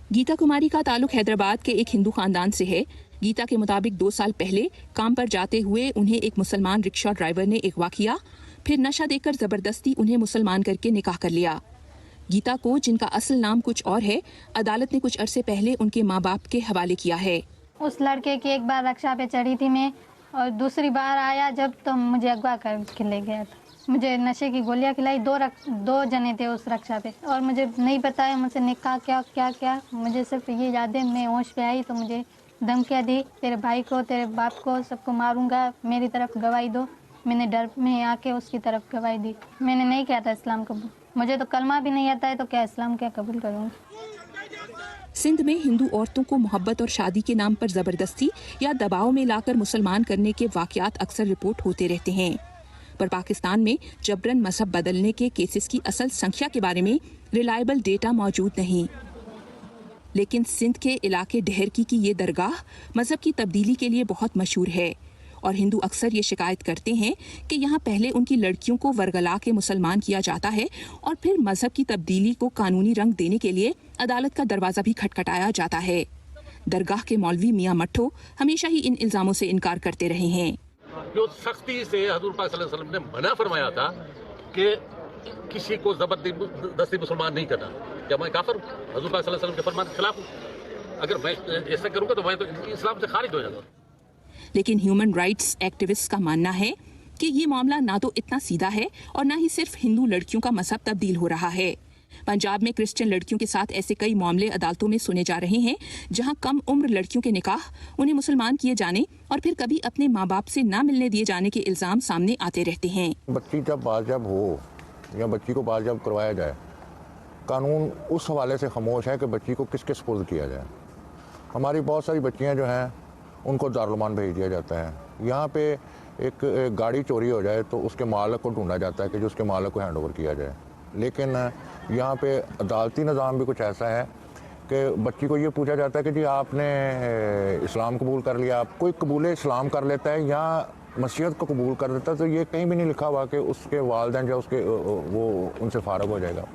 गीता कुमारी का ताल्लुक हैदराबाद के एक हिंदू खानदान से है। गीता के मुताबिक 2 साल पहले काम पर जाते हुए उन्हें एक मुसलमान रिक्शा ड्राइवर ने अगवा किया, फिर नशा देकर जबरदस्ती उन्हें मुसलमान करके निकाह कर लिया। गीता को, जिनका असल नाम कुछ और है, अदालत ने कुछ अरसे पहले उनके माँ बाप के हवाले किया है। उस लड़के की एक बार रक्षा पे चढ़ी थी मैं, और दूसरी बार आया जब तो मुझे अगवा करके ले गया था। मुझे नशे की गोलियां खिलाई। दो जने थे उस रक्षा पे, और मुझे नहीं बताया मुझसे निकाह क्या। मुझे सिर्फ ये याद है, मैं होश पे आई तो मुझे धमकियाँ दी, तेरे भाई को, तेरे बाप को, सबको मारूंगा, मेरी तरफ गवाही दो। मैंने डर में आके उसकी तरफ गवाही दी। मैंने नहीं किया था इस्लाम कबूल, मुझे तो कलमा भी नहीं आता है, तो क्या इस्लाम क्या कबूल करूँगी। सिंध में हिंदू औरतों को मोहब्बत और शादी के नाम पर जबरदस्ती या दबाव में लाकर मुसलमान करने के वाकयात अक्सर रिपोर्ट होते रहते हैं, पर पाकिस्तान में जबरन मजहब बदलने के केसेस की असल संख्या के बारे में रिलायबल डेटा मौजूद नहीं। लेकिन सिंध के इलाके डहरकी की ये दरगाह मजहब की तब्दीली के लिए बहुत मशहूर है, और हिंदू अक्सर ये शिकायत करते हैं कि यहाँ पहले उनकी लड़कियों को वर्गला के मुसलमान किया जाता है और फिर मजहब की तब्दीली को कानूनी रंग देने के लिए अदालत का दरवाजा भी खटखटाया जाता है। दरगाह के मौलवी मियां मट्ठो हमेशा ही इन इल्जामों से इनकार करते रहे हैं। जो सख्ती से हजूर पाक सल्लल्लाहु अलैहि वसल्लम ने मना फरमाया था कि किसी को जबरदस्ती मुसलमान नहीं करना, क्या मैं काफिर हूँ? हजूर पाक सल्लल्लाहु अलैहि वसल्लम के फरमान के खिलाफ हूँ? अगर मैं ऐसा करूंगा तो मैं तो इस्लाम से खारिज हो जाऊंगा। लेकिन ह्यूमन राइट्स एक्टिविस्ट का मानना है कि ये मामला ना तो इतना सीधा है और ना ही सिर्फ हिंदू लड़कियों का मजहब तब्दील हो रहा है। पंजाब में क्रिश्चियन लड़कियों के साथ ऐसे कई मामले अदालतों में सुने जा रहे हैं, जहां कम उम्र लड़कियों के निकाह, उन्हें मुसलमान किए जाने और फिर कभी अपने माँ बाप से ना मिलने दिए जाने के इल्जाम सामने आते रहते हैं। बच्ची जब बाजब हो या बच्ची को बाजब करवाया जाए, कानून उस हवाले से खामोश है कि बच्ची को किसके सुपुर्द किया जाए। हमारी बहुत सारी बच्चियाँ जो हैं उनको दारुलमान भेज दिया जाता है। यहाँ पे एक गाड़ी चोरी हो जाए तो उसके मालिक को ढूंढा जाता है कि जो उसके मालिक को हैंड ओवर किया जाए। लेकिन यहाँ पे अदालती निज़ाम भी कुछ ऐसा है कि बच्ची को ये पूछा जाता है कि जी आपने इस्लाम कबूल कर लिया। आप कोई कबूल इस्लाम कर लेता है या मसीहत को कबूल कर देता है तो ये कहीं भी नहीं लिखा हुआ कि उसके वालिदैन या उसके वो उनसे फारग हो जाएगा।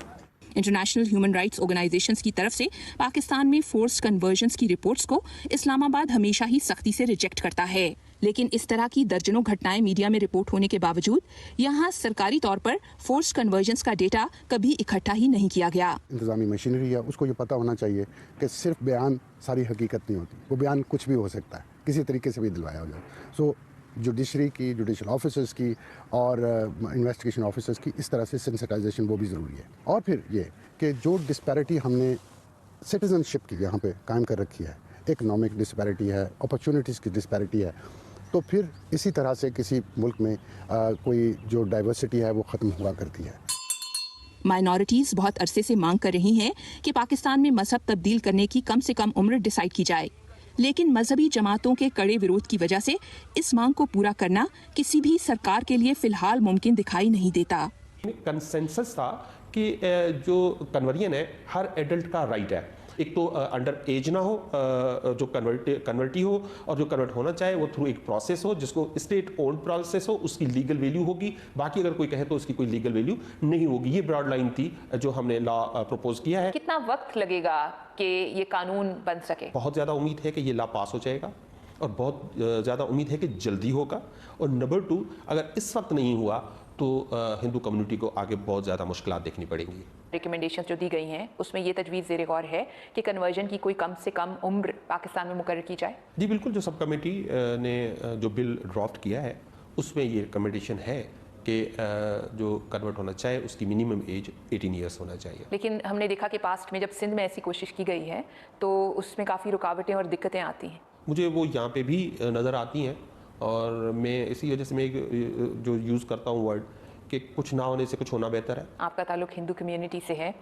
इंटरनेशनल ह्यूमन राइट्स ऑर्गेनाइजेशंस की तरफ से पाकिस्तान में फोर्स्ड कन्वर्जन्स की रिपोर्ट्स को इस्लामाबाद हमेशा ही सख्ती से रिजेक्ट करता है, लेकिन इस तरह की दर्जनों घटनाएं मीडिया में रिपोर्ट होने के बावजूद यहाँ सरकारी तौर पर फोर्स्ड कन्वर्जन्स का डेटा कभी इकट्ठा ही नहीं किया गया। इंतजामी मशीनरी है, उसको ये पता होना चाहिए कि सिर्फ बयान सारी हकीकत नहीं होती, वो बयान कुछ भी हो सकता है, किसी तरीके से भी दिलवाया हो जाए। सो जुडिशरी की, जुडिशल ऑफिसर्स की और इन्वेस्टिगेशन ऑफिसर्स की इस तरह से सेंसिटाइजेशन वो भी ज़रूरी है। और फिर ये कि जो डिस्पैरिटी हमने सिटीजनशिप की यहाँ पे कायम कर रखी है, इकनॉमिक डिस्पैरिटी है, अपॉर्चुनिटीज़ की डिस्पैरिटी है, तो फिर इसी तरह से किसी मुल्क में कोई जो डाइवर्सिटी है वो ख़त्म हुआ करती है। माइनॉरिटीज बहुत अरसे से मांग कर रही हैं कि पाकिस्तान में मजहब तब्दील करने की कम से कम उम्र डिसाइड की जाए, लेकिन मजहबी जमातों के कड़े विरोध की वजह से इस मांग को पूरा करना किसी भी सरकार के लिए फिलहाल मुमकिन दिखाई नहीं देता। कंसेंसस था कि जो कन्वर्जन है हर एडल्ट का राइट है। एक तो अंडर एज ना हो जो कन्वर्टी हो, और जो कन्वर्ट होना चाहे वो थ्रू एक प्रोसेस हो जिसको स्टेट ओन्ड प्रोसेस हो, उसकी लीगल वैल्यू होगी। बाकी अगर कोई कहे तो उसकी कोई लीगल वैल्यू नहीं होगी। ये ब्रॉड लाइन थी जो हमने लॉ प्रपोज किया है। कितना वक्त लगेगा कि ये कानून बन सके? बहुत ज़्यादा उम्मीद है कि ये लॉ पास हो जाएगा और बहुत ज़्यादा उम्मीद है कि जल्दी होगा। और नंबर 2, अगर इस वक्त नहीं हुआ तो हिंदू कम्युनिटी को आगे बहुत ज़्यादा मुश्किलात देखनी पड़ेंगी। रिकमेंडेशंस जो दी गई हैं उसमें ये तजवीज़ ज़ेर गौर है कि कन्वर्जन की कोई कम से कम उम्र पाकिस्तान में मुकर्रर की जाए। जी बिल्कुल, जो सब कमेटी ने जो बिल ड्राफ्ट किया है उसमें ये रिकमेंडेशन है कि जो कन्वर्ट होना चाहे उसकी मिनिमम एज 18 ईयर्स होना चाहिए। लेकिन हमने देखा कि पास्ट में जब सिंध में ऐसी कोशिश की गई है तो उसमें काफ़ी रुकावटें और दिक्कतें आती हैं। मुझे वो यहाँ पे भी नज़र आती हैं, और मैं इसी वजह से मैं जो यूज़ करता हूँ वर्ड कि कुछ ना होने से कुछ होना बेहतर है। आपका ताल्लुक हिंदू कम्युनिटी से है,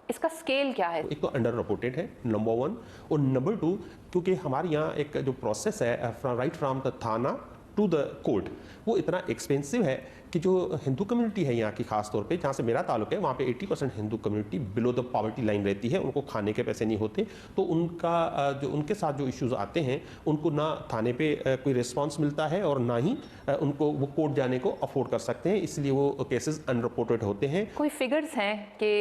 इसका स्केल क्या है? एक तो अंडर रिपोर्टेड है नंबर 1, और नंबर 2 क्योंकि हमारे यहाँ एक जो प्रोसेस है राइट फ्रॉम द थाना टू द कोर्ट वो इतना एक्सपेंसिव है कि जो हिंदू कम्युनिटी है यहाँ की खास तौर पे, जहाँ से मेरा ताल्लुक है, वहाँ पे 80% Hindu community below the poverty line रहती है, उनको खाने के पैसे नहीं होते। तो उनका जो उनके साथ जो इश्यूज आते हैं, उनको ना थाने पे कोई रिस्पांस मिलता है और ना ही उनको वो कोर्ट जाने को अफोर्ड कर सकते हैं, इसलिए वो केसेस अनरिपोर्टेड होते हैं। कोई फिगर्स हैं कि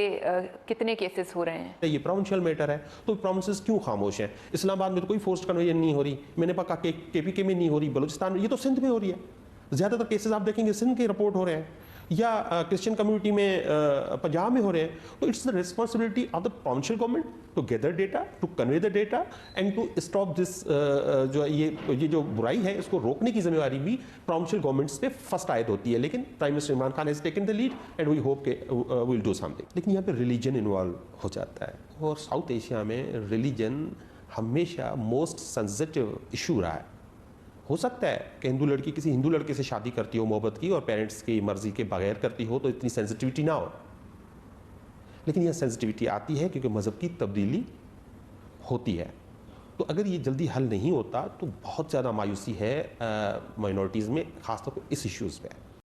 कितने केसेस हो रहे हैं? ये प्रोविंशियल मैटर है, तो प्रोविंसेस क्यों खामोश हैं? इस्लामाबाद में तो कोई फोर्स्ड कन्वर्जन नहीं हो रही, मैंने कहा कि केपीके में नहीं हो रही, बलूचिस्तान में, ये तो सिंध में हो रही है। ज़्यादातर केसेस आप देखेंगे सिंध के रिपोर्ट हो रहे हैं, या क्रिश्चियन कम्युनिटी में पंजाब में हो रहे हैं। तो it's the responsibility of the provincial government to gather data, to convey the data and to stop this. जो ये जो बुराई है, इसको रोकने की जिम्मेवारी भी प्रोविंशियल गवर्नमेंट्स पे फर्स्ट आयद होती है। लेकिन prime minister Imran Khan has taken the lead and we hope he will do something. लेकिन यहाँ पे रिलीजन इन्वॉल्व हो जाता है, और साउथ एशिया में रिलीजन हमेशा मोस्ट सेंसिटिव इशू रहा है। हो सकता है कि हिंदू लड़की किसी हिंदू लड़के से शादी करती हो मोहब्बत की, और पेरेंट्स की मर्जी के बगैर करती हो, तो इतनी सेंसिटिविटी ना हो। लेकिन यह सेंसिटिविटी आती है क्योंकि मज़हब की तब्दीली होती है। तो अगर ये जल्दी हल नहीं होता तो बहुत ज़्यादा मायूसी है माइनॉरिटीज़ में, ख़ासतौर पर इस इश्यूज़ पे।